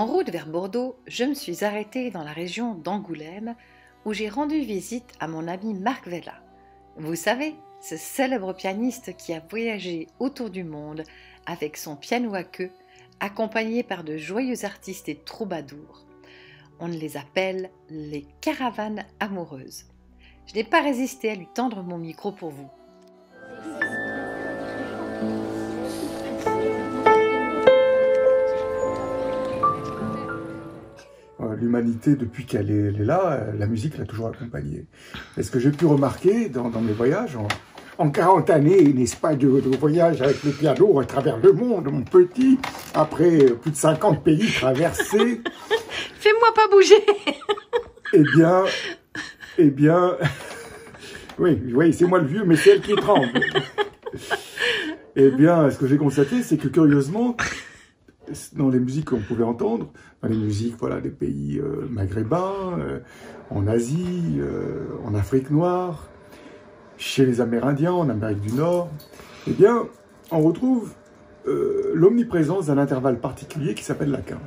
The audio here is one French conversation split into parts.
En route vers Bordeaux, je me suis arrêtée dans la région d'Angoulême où j'ai rendu visite à mon ami Marc Vella. Vous savez, ce célèbre pianiste qui a voyagé autour du monde avec son piano à queue, accompagné par de joyeux artistes et troubadours. On les appelle les caravanes amoureuses. Je n'ai pas résisté à lui tendre mon micro pour vous. L'humanité, depuis qu'elle est là, la musique l'a toujours accompagnée. Et ce que j'ai pu remarquer dans mes voyages, en 40 années, n'est-ce pas, de voyage avec le piano à travers le monde, mon petit, après plus de 50 pays traversés. Fais-moi pas bouger. Eh bien, oui, c'est moi le vieux, mais c'est elle qui tremble. Eh bien, ce que j'ai constaté, c'est que curieusement, dans les musiques qu'on pouvait entendre, dans les musiques des pays maghrébins, en Asie, en Afrique noire, chez les Amérindiens, en Amérique du Nord, eh bien, on retrouve l'omniprésence d'un intervalle particulier qui s'appelle la quinte.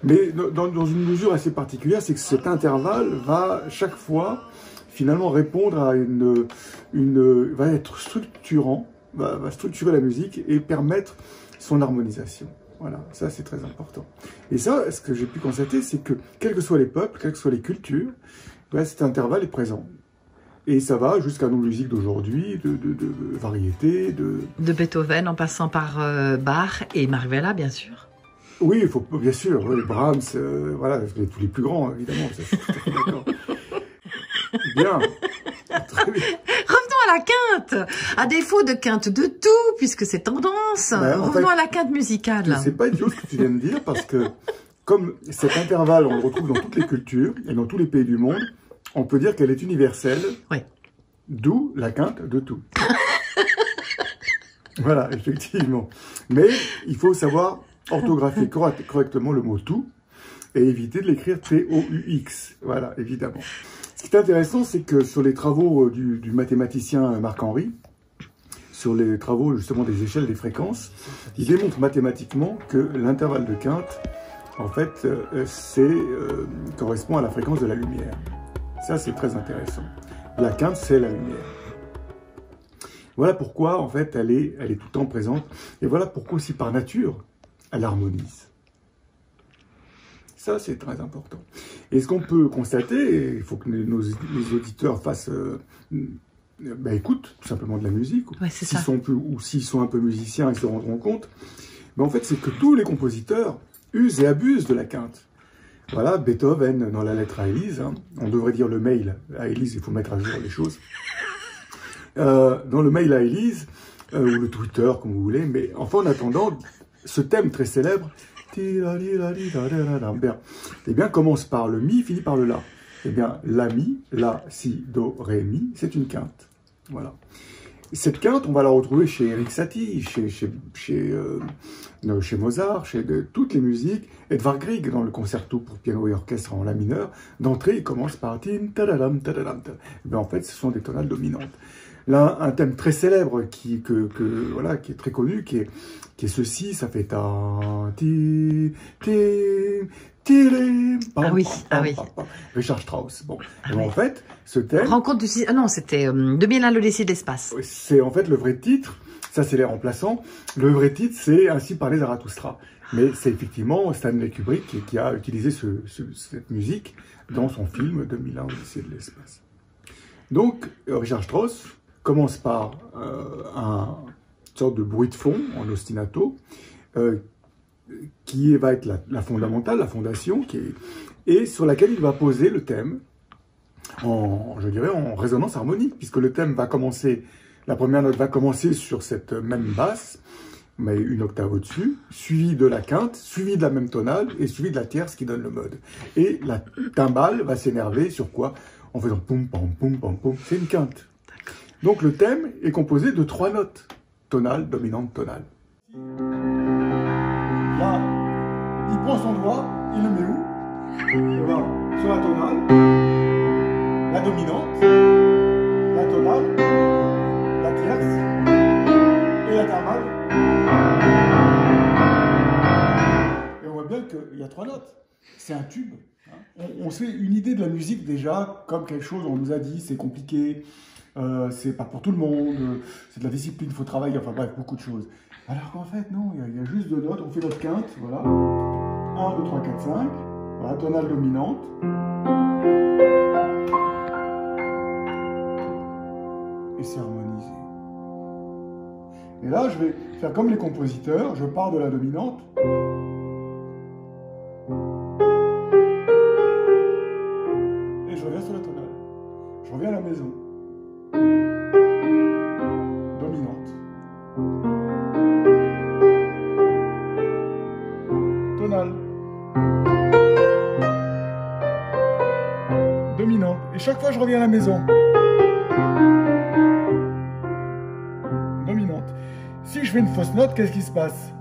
Mais dans une mesure assez particulière, c'est que cet intervalle va chaque fois finalement répondre à va être structurant, va structurer la musique et permettre son harmonisation. Voilà, ça c'est très important. Et ça, ce que j'ai pu constater, c'est que quels que soient les peuples, quelles que soient les cultures, cet intervalle est présent. Et ça va jusqu'à nos musiques d'aujourd'hui, de variétés, de Beethoven en passant par Bach et Marc Vella, bien sûr. Oui, il faut bien sûr, Brahms, voilà, tous les plus grands, évidemment, ça, je suis tout à fait d'accord. Bien. Très bien. Revenons à la quinte. À défaut de quinte de tout, puisque c'est tendance. Revenons à la quinte musicale. C'est pas idiot ce que tu viens de dire, parce que comme cet intervalle, on le retrouve dans toutes les cultures et dans tous les pays du monde, on peut dire qu'elle est universelle. Oui. D'où la quinte de tout. Voilà, effectivement. Mais il faut savoir orthographier correctement le mot tout et éviter de l'écrire T-O-U-X. Voilà, évidemment. Ce qui est intéressant, c'est que sur les travaux du mathématicien Marc-Henri, sur les travaux justement des échelles des fréquences, il démontre mathématiquement que l'intervalle de quinte, en fait, correspond à la fréquence de la lumière. Ça, c'est très intéressant. La quinte, c'est la lumière. Voilà pourquoi, en fait, elle est tout le temps présente. Et voilà pourquoi aussi, par nature, elle harmonise. Ça, c'est très important. Et ce qu'on peut constater, il faut que les auditeurs fassent, écoutent tout simplement de la musique, ouais, s'ils sont un peu musiciens, ils se rendront compte. Mais en fait, c'est que tous les compositeurs usent et abusent de la quinte. Voilà, Beethoven, dans la lettre à Élise, on devrait dire le mail à Élise, il faut mettre à jour les choses. Dans le mail à Élise, ou le Twitter, comme vous voulez, mais enfin, en attendant, ce thème très célèbre, eh bien, commence par le mi, finit par le la. Eh bien, la mi, la, si, do, ré, mi, c'est une quinte. Voilà. Cette quinte, on va la retrouver chez Erik Satie, chez Mozart, toutes les musiques. Edvard Grieg, dans le concerto pour piano et orchestre en la mineur, d'entrée, il commence par tin, tadadam, tadadam. Eh bien, en fait, ce sont des tonales dominantes. Là, un thème très célèbre qui est très connu, qui est ceci, ça fait ta, ti, ah oui. Richard Strauss. Bon, en fait, ce thème. Rencontre du c'était 2001, l'Odyssée de l'espace. C'est en fait le vrai titre. Ça, c'est les remplaçants. Le vrai titre, c'est Ainsi parlait Zarathustra. Mais c'est effectivement Stanley Kubrick qui a utilisé cette musique dans son film 2001, l'Odyssée de l'espace. Donc, Richard Strauss commence par une sorte de bruit de fond en ostinato, qui va être la fondamentale, la fondation, et sur laquelle il va poser le thème, je dirais, en résonance harmonique, puisque le thème va commencer, la première note va commencer sur cette même basse, mais une octave au-dessus, suivi de la quinte, suivi de la même tonale, et suivi de la tierce qui donne le mode. Et la timbale va s'énerver sur quoi? En faisant poum, pam, poum, pam, poum, c'est une quinte. Donc le thème est composé de 3 notes, tonale, dominante, tonale. Là, il prend son doigt, il le met où? Il va sur la tonale, la dominante, la tonale, la tierce et la timbale. qu'il y a 3 notes. C'est un tube. Hein. On se fait une idée de la musique déjà comme quelque chose, on nous a dit, c'est compliqué, c'est pas pour tout le monde, c'est de la discipline, il faut travailler, enfin bref, beaucoup de choses. Alors qu'en fait, non, il y a juste 2 notes, on fait notre quinte, voilà. 1, 2, 3, 4, 5, voilà, tonale dominante. Et c'est harmonisé. Et là, je vais faire comme les compositeurs, je pars de la dominante. Et je reviens sur la tonale. Je reviens à la maison. Dominante. Tonale. Dominante. Et chaque fois, je reviens à la maison. Dominante. Si je fais une fausse note, qu'est-ce qui se passe?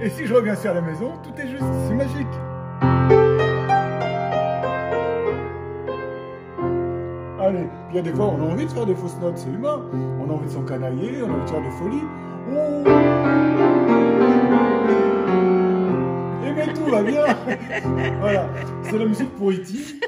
Et si je reviens sur la maison, tout est juste, c'est magique. Allez, puis il y a des fois, on a envie de faire des fausses notes, c'est humain. On a envie de s'encanailler, on a envie de faire des folies. Oh, et mais tout va bien. Voilà, c'est la musique pour E.T.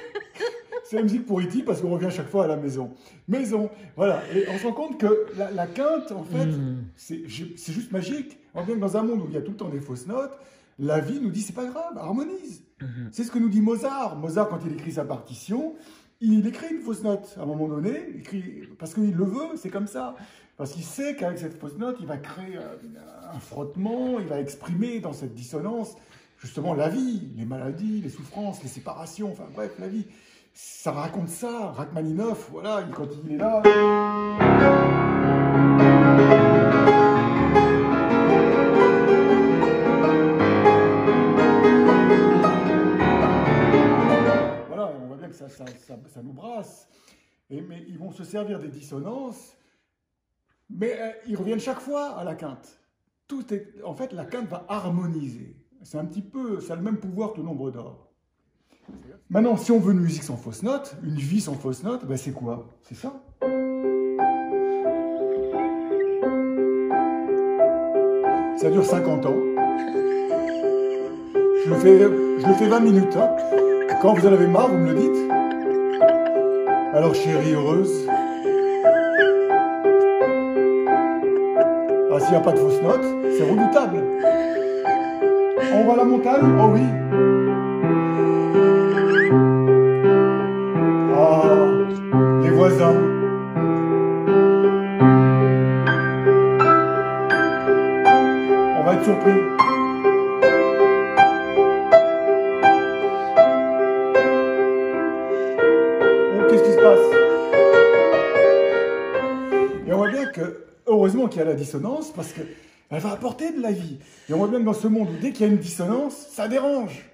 C'est la musique pour E.T. parce qu'on revient chaque fois à la maison. Maison, voilà. Et on se rend compte que la quinte, en fait, c'est juste magique. On revient dans un monde où il y a tout le temps des fausses notes. La vie nous dit, c'est pas grave, harmonise. C'est ce que nous dit Mozart. Mozart, quand il écrit sa partition, il écrit une fausse note. À un moment donné, il écrit, parce qu'il le veut, c'est comme ça. Parce qu'il sait qu'avec cette fausse note, il va créer un frottement, il va exprimer dans cette dissonance, justement, la vie, les maladies, les souffrances, les séparations, enfin bref, la vie. Ça raconte ça, Rachmaninoff, voilà, quand il est là. Voilà, on voit bien que ça nous brasse. Mais ils vont se servir des dissonances, mais ils reviennent chaque fois à la quinte. En fait, la quinte va harmoniser. C'est un petit peu, ça a le même pouvoir que le nombre d'or. Maintenant, si on veut une musique sans fausse note, une vie sans fausse note, ben c'est quoi? C'est ça. Ça dure 50 ans. Je le fais 20 minutes. Hein. Quand vous en avez marre, vous me le dites. Alors chérie heureuse. Ah, s'il n'y a pas de fausse note, c'est redoutable. On va à la montagne? Oh oui. Les voisins. On va être surpris. Oh, qu'est-ce qui se passe? Et on voit bien que, heureusement qu'il y a la dissonance, parce qu'elle va apporter de la vie. Et on voit bien que dans ce monde où dès qu'il y a une dissonance, ça dérange.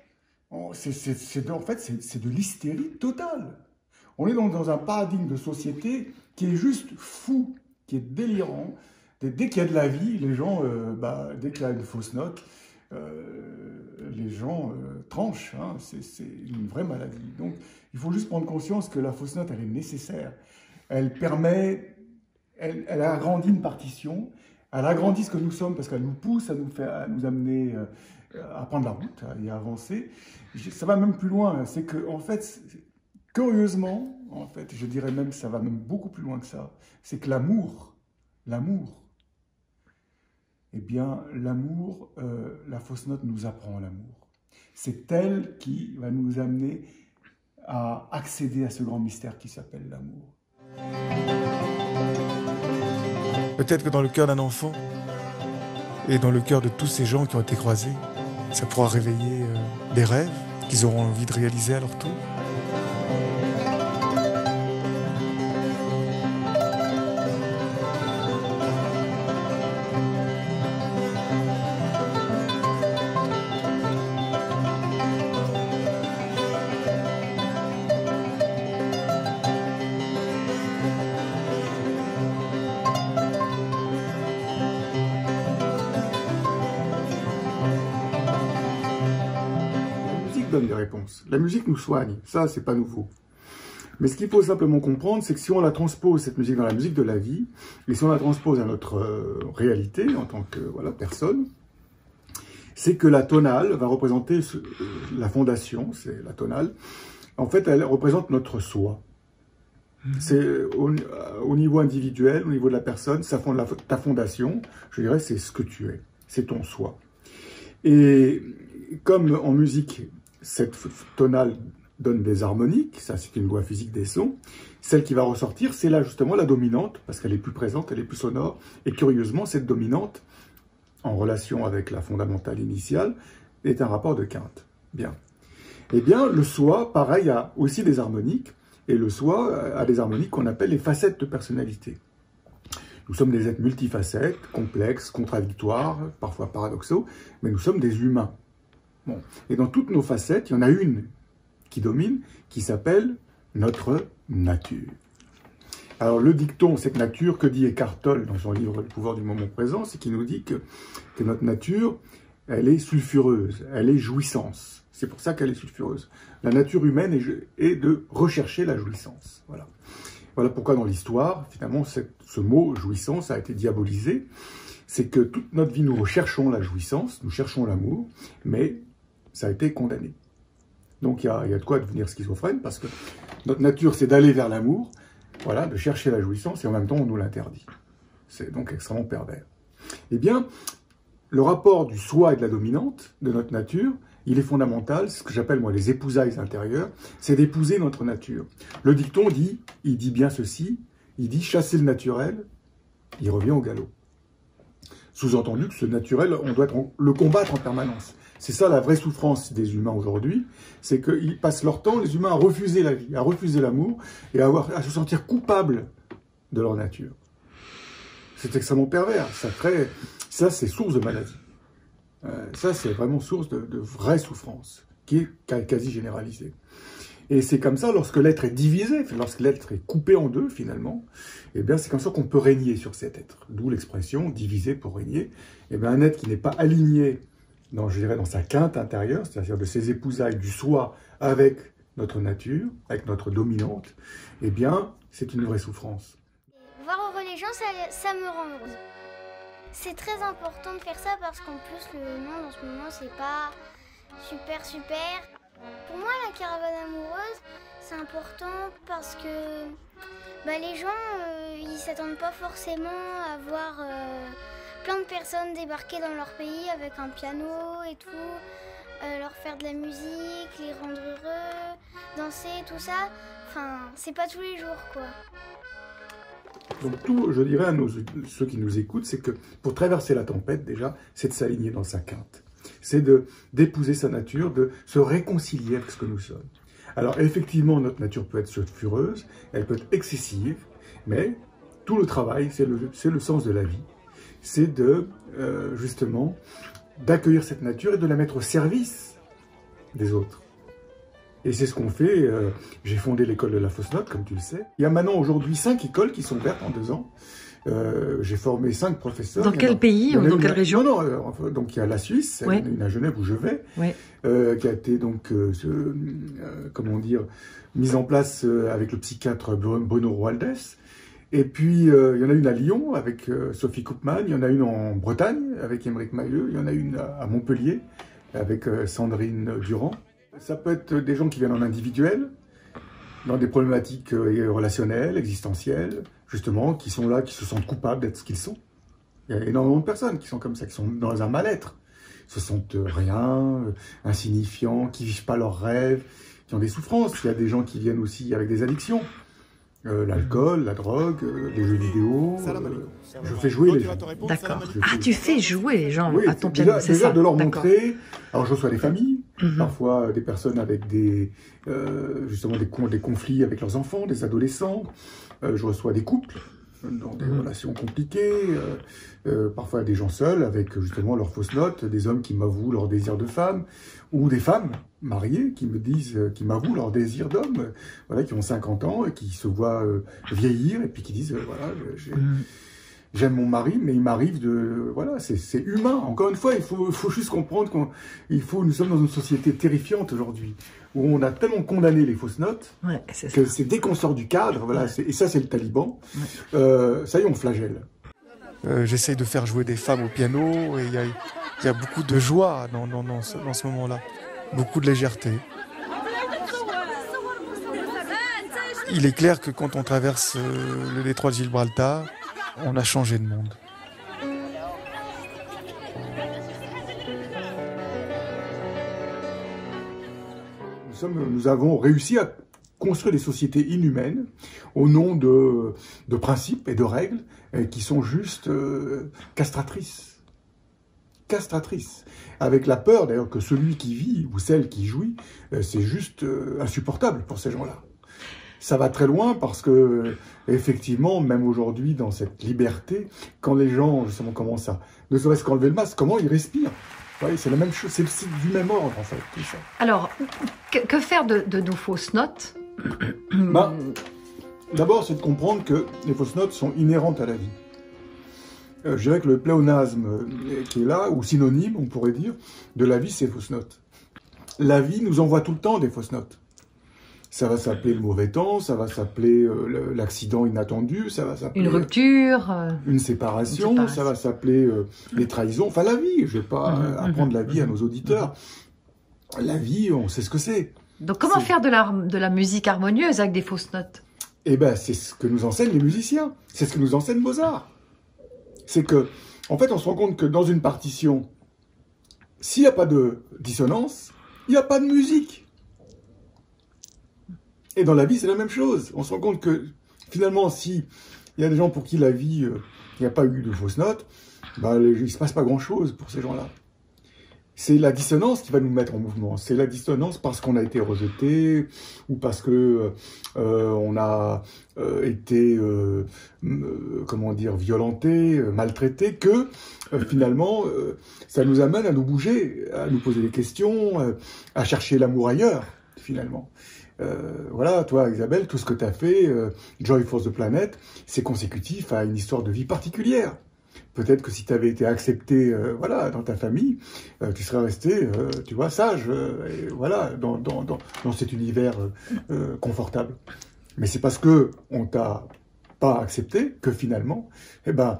En fait, c'est de l'hystérie totale. On est dans un paradigme de société qui est juste fou, qui est délirant. Dès qu'il y a de la vie, les gens, dès qu'il y a une fausse note, les gens tranchent. Hein, c'est une vraie maladie. Donc, il faut juste prendre conscience que la fausse note, elle est nécessaire. Elle permet, elle agrandit une partition, elle agrandit ce que nous sommes parce qu'elle nous pousse à nous amener à prendre la route et à avancer. Ça va même plus loin. C'est que, en fait, curieusement, en fait, je dirais même que ça va même beaucoup plus loin que ça. C'est que l'amour, eh bien, l'amour, la fausse note nous apprend l'amour. C'est elle qui va nous amener à accéder à ce grand mystère qui s'appelle l'amour. Peut-être que dans le cœur d'un enfant et dans le cœur de tous ces gens qui ont été croisés, ça pourra réveiller des rêves qu'ils auront envie de réaliser à leur tour. Donne des réponses. La musique nous soigne, ça c'est pas nouveau. Mais ce qu'il faut simplement comprendre, c'est que si on la transpose, cette musique, dans la musique de la vie, et si on la transpose à notre réalité, en tant que personne, c'est que la tonale va représenter la fondation, c'est la tonale. En fait, elle représente notre soi. C'est au niveau individuel, au niveau de la personne, ta fondation, je dirais, c'est ce que tu es, c'est ton soi. Et comme en musique, cette tonale donne des harmoniques, ça c'est une loi physique des sons, celle qui va ressortir, c'est là justement la dominante, parce qu'elle est plus présente, elle est plus sonore, et curieusement, cette dominante, en relation avec la fondamentale initiale, est un rapport de quinte. Bien. Eh bien, le soi, pareil, a aussi des harmoniques, et le soi a des harmoniques qu'on appelle les facettes de personnalité. Nous sommes des êtres multifacettes, complexes, contradictoires, parfois paradoxaux, mais nous sommes des humains. Bon. Et dans toutes nos facettes, il y en a une qui domine, qui s'appelle notre nature. Alors le dicton, cette nature, que dit Eckhart Tolle dans son livre « Le pouvoir du moment présent », c'est qu'il nous dit que notre nature, elle est sulfureuse, elle est jouissance. C'est pour ça qu'elle est sulfureuse. La nature humaine est de rechercher la jouissance. Voilà. Voilà pourquoi dans l'histoire, finalement, ce mot « jouissance » a été diabolisé. C'est que toute notre vie, nous recherchons la jouissance, nous cherchons l'amour, mais ça a été condamné. Donc il y a de quoi devenir schizophrène, parce que notre nature, c'est d'aller vers l'amour, voilà, de chercher la jouissance, et en même temps, on nous l'interdit. C'est donc extrêmement pervers. Eh bien, le rapport du soi et de la dominante, de notre nature, il est fondamental, c'est ce que j'appelle moi les épousailles intérieures, c'est d'épouser notre nature. Le dicton dit, il dit bien ceci, il dit chasser le naturel, il revient au galop. Sous-entendu que ce naturel, on doit le combattre en permanence. C'est ça la vraie souffrance des humains aujourd'hui, c'est qu'ils passent leur temps, les humains, à refuser la vie, à refuser l'amour, et à se sentir coupables de leur nature. C'est extrêmement pervers, ça c'est source de maladie. Ça c'est vraiment source de vraie souffrance, qui est quasi généralisée. Et c'est comme ça, lorsque l'être est divisé, lorsque l'être est coupé en deux finalement, eh bien c'est comme ça qu'on peut régner sur cet être. D'où l'expression « diviser pour régner ». Eh bien un être qui n'est pas aligné je dirais dans sa quinte intérieure, c'est-à-dire de ses épousailles du soi avec notre nature, avec notre dominante, eh bien, c'est une vraie souffrance. Voir aux religions, ça me rend heureuse. C'est très important de faire ça parce qu'en plus, le monde en ce moment, c'est pas super. Pour moi, la caravane amoureuse, c'est important parce que les gens, ils s'attendent pas forcément à voir plein de personnes débarquer dans leur pays avec un piano et tout, leur faire de la musique, les rendre heureux, danser, tout ça. Enfin, c'est pas tous les jours, quoi. Donc tout, je dirais à ceux qui nous écoutent, c'est que pour traverser la tempête, déjà, c'est de s'aligner dans sa quinte. C'est d'épouser sa nature, de se réconcilier avec ce que nous sommes. Alors effectivement, notre nature peut être sulfureuse, elle peut être excessive, mais tout le travail, c'est le sens de la vie. C'est justement, d'accueillir cette nature et de la mettre au service des autres. Et c'est ce qu'on fait. J'ai fondé l'école de la fausse note, comme tu le sais. Il y a maintenant aujourd'hui 5 écoles qui sont ouvertes en 2 ans. J'ai formé 5 professeurs. Dans quel pays ou dans quelle région? Donc il y a la Suisse, il y en a une à Genève où je vais, qui a été donc, mise en place avec le psychiatre Bruno Roaldès. Et puis, il y en a une à Lyon avec Sophie Koopman, il y en a une en Bretagne avec Émeric Mailleux, il y en a une à Montpellier avec Sandrine Durand. Ça peut être des gens qui viennent en individuel, dans des problématiques relationnelles, existentielles, justement, qui sont là, qui se sentent coupables d'être ce qu'ils sont. Il y a énormément de personnes qui sont comme ça, qui sont dans un mal-être, se sentent rien, insignifiants, qui vivent pas leurs rêves, qui ont des souffrances. Il y a des gens qui viennent aussi avec des addictions. L'alcool, la drogue, les jeux vidéo, je fais jouer les gens. D'accord. Ah, tu fais jouer les gens à ton piano, c'est déjà ça. de leur montrer. Alors je reçois des familles, parfois des personnes avec justement des conflits avec leurs enfants, des adolescents. Je reçois des couples dans des relations compliquées, parfois des gens seuls avec justement leurs fausses notes, des hommes qui m'avouent leur désir de femme, ou des femmes mariées qui m'avouent leur désir d'homme, voilà, qui ont 50 ans et qui se voient vieillir et puis qui disent j'aime mon mari, mais il m'arrive de... Voilà, c'est humain. Encore une fois, il faut juste comprendre nous sommes dans une société terrifiante aujourd'hui, où on a tellement condamné les fausses notes, Ouais, que c'est dès qu'on sort du cadre, voilà, et ça c'est le taliban, ça y est, on flagelle. J'essaye de faire jouer des femmes au piano et il y a beaucoup de joie dans ce moment-là, beaucoup de légèreté. Il est clair que quand on traverse le détroit de Gibraltar, on a changé de monde. Nous avons réussi à construire des sociétés inhumaines au nom de principes et de règles qui sont juste castratrices. Castratrices. Avec la peur d'ailleurs que celui qui vit ou celle qui jouit, c'est juste insupportable pour ces gens-là. Ça va très loin parce que, effectivement, même aujourd'hui, dans cette liberté, quand les gens, justement, commencent à ne serait-ce qu'enlever le masque, comment ils respirent? Oui, c'est la même chose, c'est du même ordre, en fait, tout ça. Alors, que faire de nos fausses notes? D'abord, c'est de comprendre que les fausses notes sont inhérentes à la vie. Je dirais que le pléonasme qui est là, ou synonyme, on pourrait dire, de la vie, c'est fausses notes. La vie nous envoie tout le temps des fausses notes. Ça va s'appeler le mauvais temps, ça va s'appeler l'accident inattendu, ça va s'appeler... Une rupture. Une séparation, ça va s'appeler les trahisons. Enfin, la vie, je ne vais pas apprendre la vie à nos auditeurs. La vie, on sait ce que c'est. Donc, comment faire de la musique harmonieuse avec des fausses notes? Eh bien, c'est ce que nous enseignent les musiciens. C'est ce que nous enseigne Mozart. C'est que, en fait, on se rend compte que dans une partition, s'il n'y a pas de dissonance, il n'y a pas de musique. Et dans la vie, c'est la même chose. On se rend compte que, finalement, si il y a des gens pour qui la vie, il n'y a pas eu de fausses notes, bah, il ne se passe pas grand-chose pour ces gens-là. C'est la dissonance qui va nous mettre en mouvement. C'est la dissonance parce qu'on a été rejeté ou parce que on a été, comment dire, violenté, maltraité, que finalement, ça nous amène à nous bouger, à nous poser des questions, à chercher l'amour ailleurs, finalement. Voilà, toi, Isabelle, tout ce que tu as fait, Joy for the Planet, c'est consécutif à une histoire de vie particulière. Peut-être que si tu avais été accepté voilà, dans ta famille, tu serais resté, tu vois, sage, et voilà, dans cet univers confortable. Mais c'est parce que on t'a pas accepté que finalement, eh ben,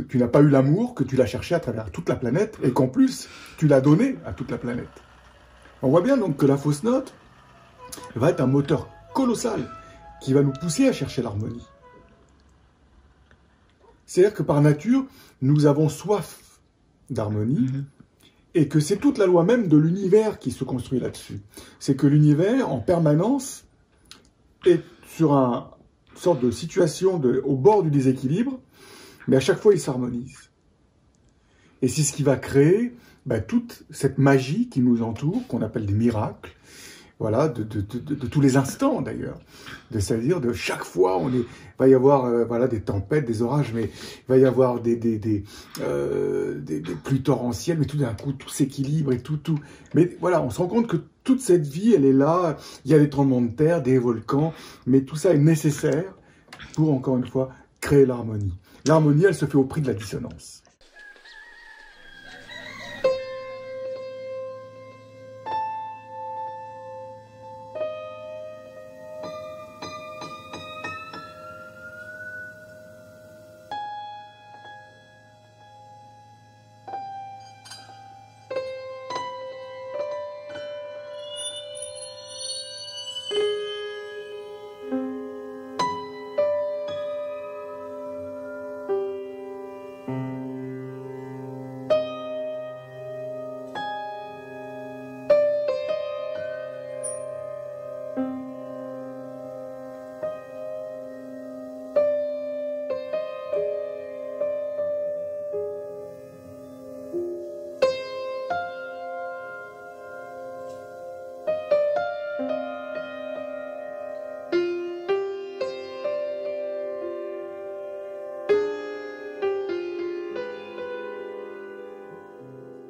tu n'as pas eu l'amour que tu l'as cherché à travers toute la planète et qu'en plus, tu l'as donné à toute la planète. On voit bien donc que la fausse note va être un moteur colossal qui va nous pousser à chercher l'harmonie. C'est-à-dire que par nature, nous avons soif d'harmonie et que c'est toute la loi même de l'univers qui se construit là-dessus. C'est que l'univers, en permanence, est sur une sorte de situation au bord du déséquilibre, mais à chaque fois, il s'harmonise. Et c'est ce qui va créer toute cette magie qui nous entoure, qu'on appelle des miracles, voilà, de tous les instants d'ailleurs. C'est-à-dire de chaque fois, il va y avoir voilà, des tempêtes, des orages, mais il va y avoir des pluies torrentielles, mais tout d'un coup, tout s'équilibre et tout. Mais voilà, on se rend compte que toute cette vie, elle est là. Il y a des tremblements de terre, des volcans, mais tout ça est nécessaire pour, encore une fois, créer l'harmonie. L'harmonie, elle se fait au prix de la dissonance.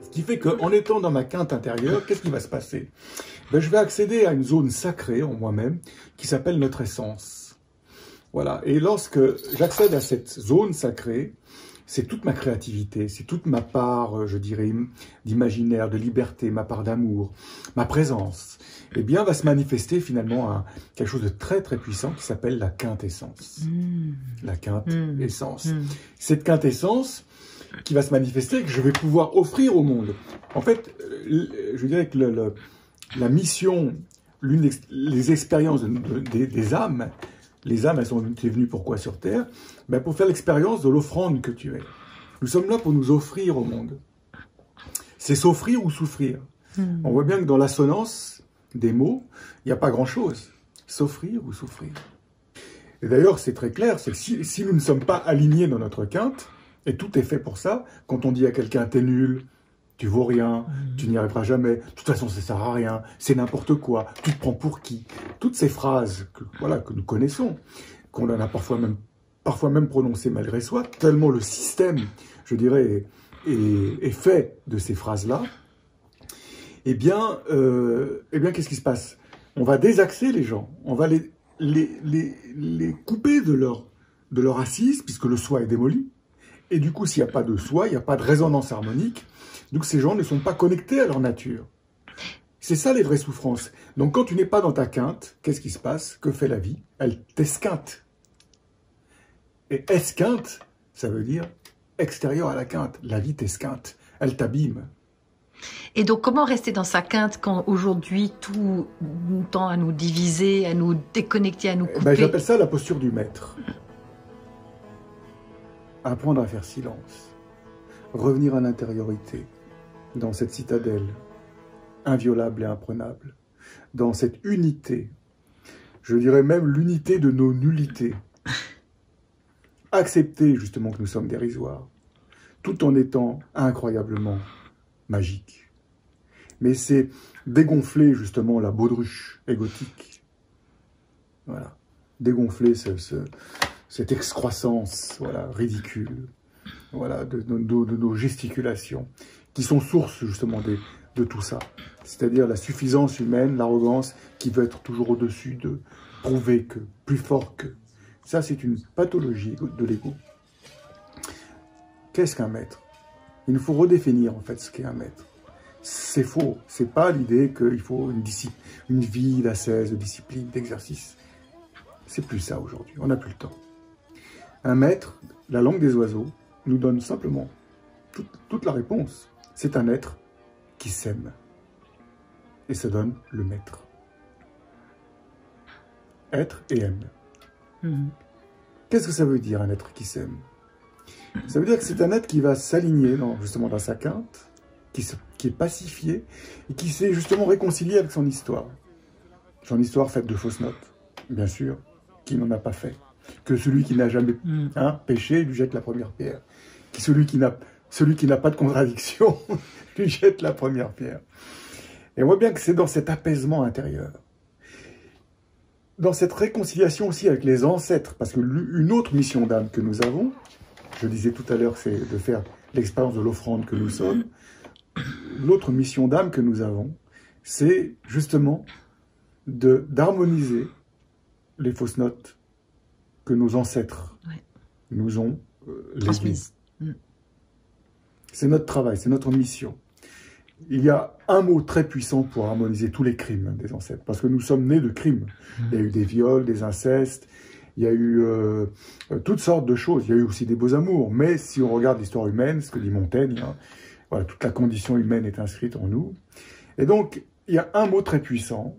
Ce qui fait qu'en étant dans ma quinte intérieure, qu'est-ce qui va se passer? Je vais accéder à une zone sacrée en moi-même qui s'appelle notre essence. Voilà. Et lorsque j'accède à cette zone sacrée, c'est toute ma créativité, c'est toute ma part, je dirais, d'imaginaire, de liberté, ma part d'amour, ma présence, eh bien, va se manifester finalement à quelque chose de très très puissant qui s'appelle la quintessence. La quintessence. Cette quintessence qui va se manifester, que je vais pouvoir offrir au monde. En fait, je dirais que la mission, les expériences des âmes, les âmes, elles sont venues pourquoi sur Terre? Ben pour faire l'expérience de l'offrande que tu es. Nous sommes là pour nous offrir au monde. C'est s'offrir ou souffrir. On voit bien que dans l'assonance des mots, il n'y a pas grand-chose. S'offrir ou souffrir. Et d'ailleurs, c'est très clair, c'est que si nous ne sommes pas alignés dans notre quinte, et tout est fait pour ça, quand on dit à quelqu'un « t'es nul », tu vaux rien, tu n'y arriveras jamais, de toute façon ça sert à rien, c'est n'importe quoi, tu te prends pour qui? Toutes ces phrases que nous connaissons, qu'on a parfois même prononcées malgré soi, tellement le système, je dirais, est fait de ces phrases-là, eh bien qu'est-ce qui se passe? On va désaxer les gens, on va les couper de leur assise, puisque le soi est démoli, et du coup s'il n'y a pas de soi, il n'y a pas de résonance harmonique. Donc ces gens ne sont pas connectés à leur nature. C'est ça les vraies souffrances. Donc quand tu n'es pas dans ta quinte, qu'est-ce qui se passe? Que fait la vie? Elle t'esquinte. Et esquinte, ça veut dire extérieur à la quinte. La vie t'esquinte. Elle t'abîme. Et donc comment rester dans sa quinte quand aujourd'hui tout tend à nous diviser, à nous déconnecter, à nous couper? J'appelle ça la posture du maître. Apprendre à faire silence. Revenir à l'intériorité. Dans cette citadelle, inviolable et imprenable, dans cette unité, je dirais même l'unité de nos nullités. Accepter justement que nous sommes dérisoires, tout en étant incroyablement magiques. Mais c'est dégonfler justement la baudruche égotique. Voilà, dégonfler cette excroissance, voilà, ridicule, voilà, de nos gesticulations, qui sont source justement de tout ça. C'est-à-dire la suffisance humaine, l'arrogance qui veut être toujours au-dessus de, prouver que, plus fort que. Ça, c'est une pathologie de l'ego. Qu'est-ce qu'un maître? Il nous faut redéfinir en fait ce qu'est un maître. C'est faux. C'est pas l'idée qu'il faut une vie d'ascèse, de discipline, d'exercice. C'est plus ça aujourd'hui. On n'a plus le temps. Un maître, la langue des oiseaux, nous donne simplement toute la réponse. C'est un être qui s'aime. Et ça donne le maître. Être et aime. Qu'est-ce que ça veut dire, un être qui s'aime? Ça veut dire que c'est un être qui va s'aligner justement dans sa quinte, qui est pacifié, et qui s'est justement réconcilié avec son histoire. Son histoire faite de fausses notes, bien sûr, qui n'en a pas fait. Que celui qui n'a jamais péché lui jette la première pierre. Celui qui n'a pas de contradiction lui jette la première pierre. Et on voit bien que c'est dans cet apaisement intérieur, dans cette réconciliation aussi avec les ancêtres, parce que une autre mission d'âme que nous avons, je disais tout à l'heure, c'est de faire l'expérience de l'offrande que nous sommes. L'autre mission d'âme que nous avons, c'est justement d'harmoniser les fausses notes que nos ancêtres nous ont transmises. C'est notre travail, c'est notre mission. Il y a un mot très puissant pour harmoniser tous les crimes des ancêtres, parce que nous sommes nés de crimes. Il y a eu des viols, des incestes, il y a eu toutes sortes de choses. Il y a eu aussi des beaux amours, mais si on regarde l'histoire humaine, ce que dit Montaigne, voilà, toute la condition humaine est inscrite en nous. Et donc, il y a un mot très puissant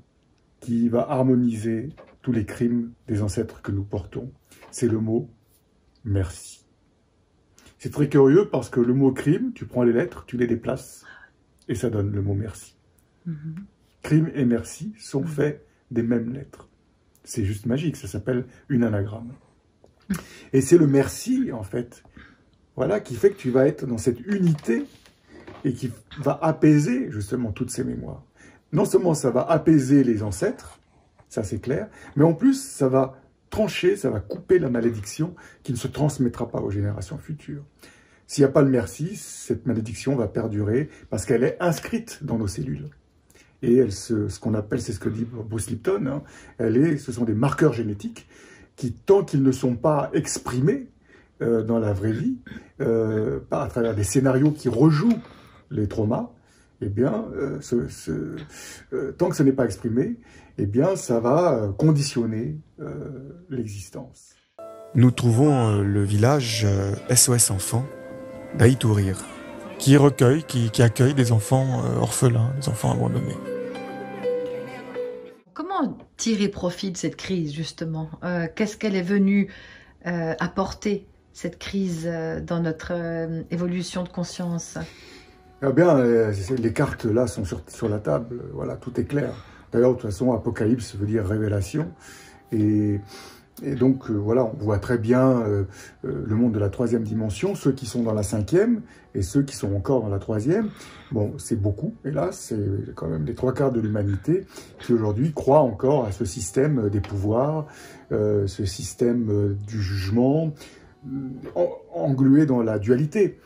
qui va harmoniser tous les crimes des ancêtres que nous portons. C'est le mot « merci ». C'est très curieux parce que le mot crime, tu prends les lettres, tu les déplaces et ça donne le mot merci. Crime et merci sont faits des mêmes lettres. C'est juste magique, ça s'appelle une anagramme. Et c'est le merci, en fait, voilà, qui fait que tu vas être dans cette unité et qui va apaiser justement toutes ces mémoires. Non seulement ça va apaiser les ancêtres, ça c'est clair, mais en plus ça va trancher, ça va couper la malédiction qui ne se transmettra pas aux générations futures. S'il n'y a pas le merci, cette malédiction va perdurer parce qu'elle est inscrite dans nos cellules. Et ce qu'on appelle, c'est ce que dit Bruce Lipton, ce sont des marqueurs génétiques qui, tant qu'ils ne sont pas exprimés, dans la vraie vie, à travers des scénarios qui rejouent les traumas, eh bien, tant que ce n'est pas exprimé, eh bien, ça va conditionner l'existence. Nous trouvons le village SOS Enfants d'Aïtourir, qui recueille, qui accueille des enfants orphelins, des enfants abandonnés. Comment tirer profit de cette crise, justement? Qu'est-ce qu'elle est venue apporter, cette crise, dans notre évolution de conscience? Eh bien, les cartes là sont sur la table, voilà, tout est clair. D'ailleurs, de toute façon, Apocalypse veut dire révélation. Et donc, voilà, on voit très bien le monde de la troisième dimension, ceux qui sont dans la cinquième et ceux qui sont encore dans la troisième. Bon, c'est beaucoup, hélas, c'est quand même les 3/4 de l'humanité qui aujourd'hui croient encore à ce système des pouvoirs, ce système du jugement, englué dans la dualité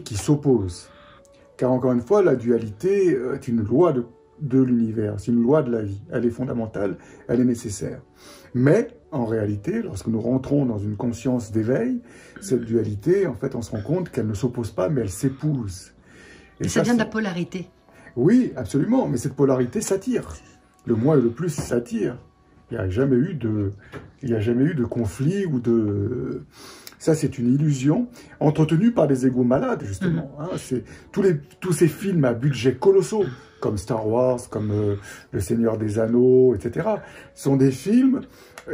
qui s'oppose. Car encore une fois, la dualité est une loi de l'univers, c'est une loi de la vie. Elle est fondamentale, elle est nécessaire. Mais, en réalité, lorsque nous rentrons dans une conscience d'éveil, cette dualité, en fait, on se rend compte qu'elle ne s'oppose pas, mais elle s'épouse. Et ça vient de la polarité. Oui, absolument, mais cette polarité s'attire. Le moins et le plus s'attire. Il n'y a jamais eu de conflit ou de... Ça, c'est une illusion entretenue par des égos malades, justement. Hein. C'est tous ces films à budget colossaux, comme Star Wars, comme Le Seigneur des Anneaux, etc., sont des films,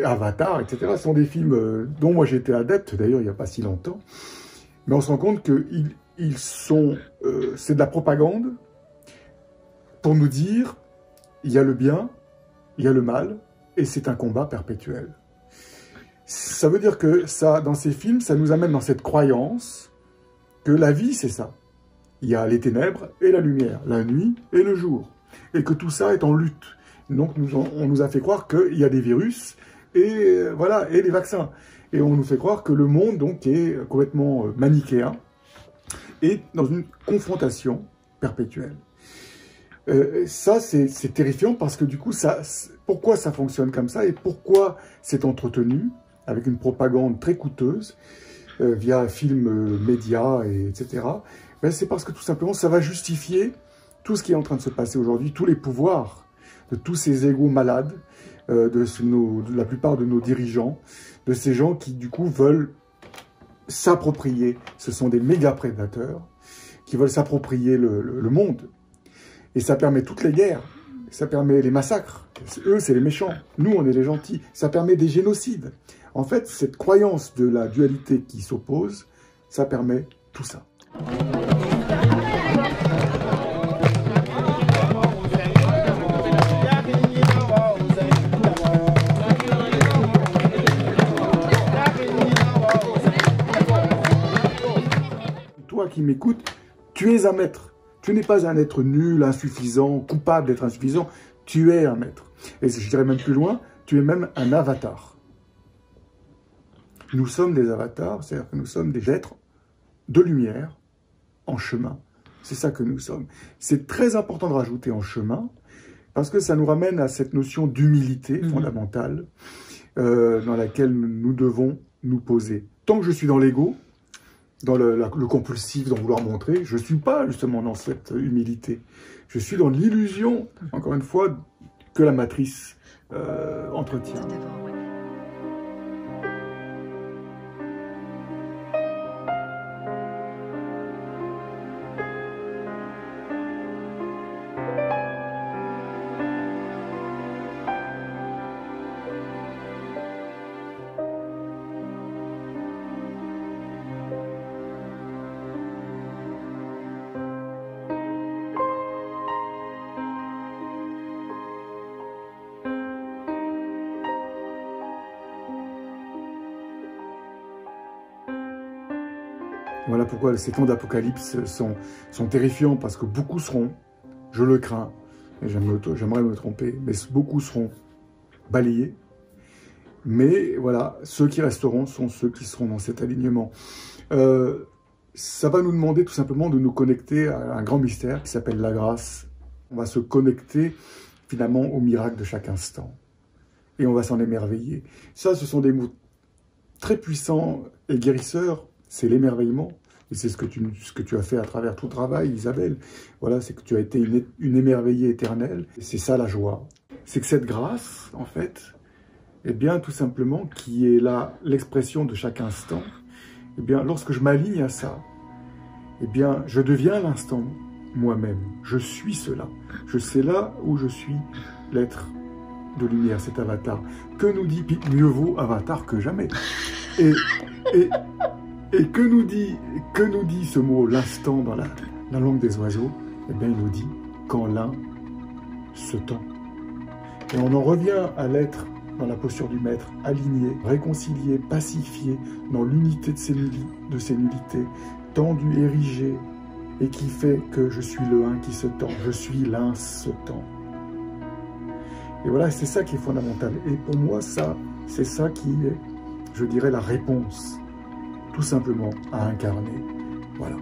Avatar, etc., sont des films dont moi j'étais adepte, d'ailleurs, il n'y a pas si longtemps. Mais on se rend compte qu'ils sont... c'est de la propagande pour nous dire il y a le bien, il y a le mal, et c'est un combat perpétuel. Ça veut dire que ça, dans ces films, ça nous amène dans cette croyance que la vie, c'est ça. Il y a les ténèbres et la lumière, la nuit et le jour. Et que tout ça est en lutte. Donc on nous a fait croire qu'il y a des virus et voilà, et des vaccins. Et on nous fait croire que le monde donc est complètement manichéen et dans une confrontation perpétuelle. Ça, c'est terrifiant parce que du coup, pourquoi ça fonctionne comme ça et pourquoi c'est entretenu avec une propagande très coûteuse via films, médias, etc. Ben, c'est parce que tout simplement, ça va justifier tout ce qui est en train de se passer aujourd'hui, tous les pouvoirs de tous ces égos malades, de la plupart de nos dirigeants, de ces gens qui, du coup, veulent s'approprier. Ce sont des méga prédateurs qui veulent s'approprier le monde. Et ça permet toutes les guerres, ça permet les massacres. Eux, c'est les méchants. Nous, on est les gentils. Ça permet des génocides. En fait, cette croyance de la dualité qui s'oppose, ça permet tout ça. Toi qui m'écoutes, tu es un maître. Tu n'es pas un être nul, insuffisant, coupable d'être insuffisant. Tu es un maître. Et je dirais même plus loin, tu es même un avatar. Nous sommes des avatars, c'est-à-dire que nous sommes des êtres de lumière en chemin. C'est ça que nous sommes. C'est très important de rajouter en chemin, parce que ça nous ramène à cette notion d'humilité fondamentale dans laquelle nous devons nous poser. Tant que je suis dans l'ego, dans le compulsif, dans vouloir montrer, je ne suis pas justement dans cette humilité. Je suis dans l'illusion, encore une fois, que la matrice entretient. Voilà pourquoi ces temps d'apocalypse sont terrifiants, parce que beaucoup seront, je le crains, et j'aimerais me tromper, mais beaucoup seront balayés. Mais voilà, ceux qui resteront sont ceux qui seront dans cet alignement. Ça va nous demander tout simplement de nous connecter à un grand mystère qui s'appelle la grâce. On va se connecter finalement au miracle de chaque instant. Et on va s'en émerveiller. Ça, ce sont des mots très puissant et guérisseur, c'est l'émerveillement. Et c'est ce que tu as fait à travers ton travail, Isabelle. Voilà, c'est que tu as été une émerveillée éternelle. Et c'est ça la joie. C'est que cette grâce, en fait, eh bien, tout simplement, qui est là l'expression de chaque instant, eh bien, lorsque je m'aligne à ça, eh bien, je deviens l'instant moi-même. Je suis cela. Je sais là où je suis l'être de lumière, cet avatar. Que nous dit, mieux vaut avatar que jamais. Et que nous dit ce mot, l'instant, dans la langue des oiseaux? Eh bien, il nous dit, quand l'un se tend. Et on en revient à l'être dans la posture du maître, aligné, réconcilié, pacifié, dans l'unité de ses nullités, tendu, érigé, et qui fait que je suis le un qui se tend, je suis l'un se tend. Et voilà, c'est ça qui est fondamental. Et pour moi, c'est ça qui est, je dirais, la réponse, tout simplement, à incarner. Voilà.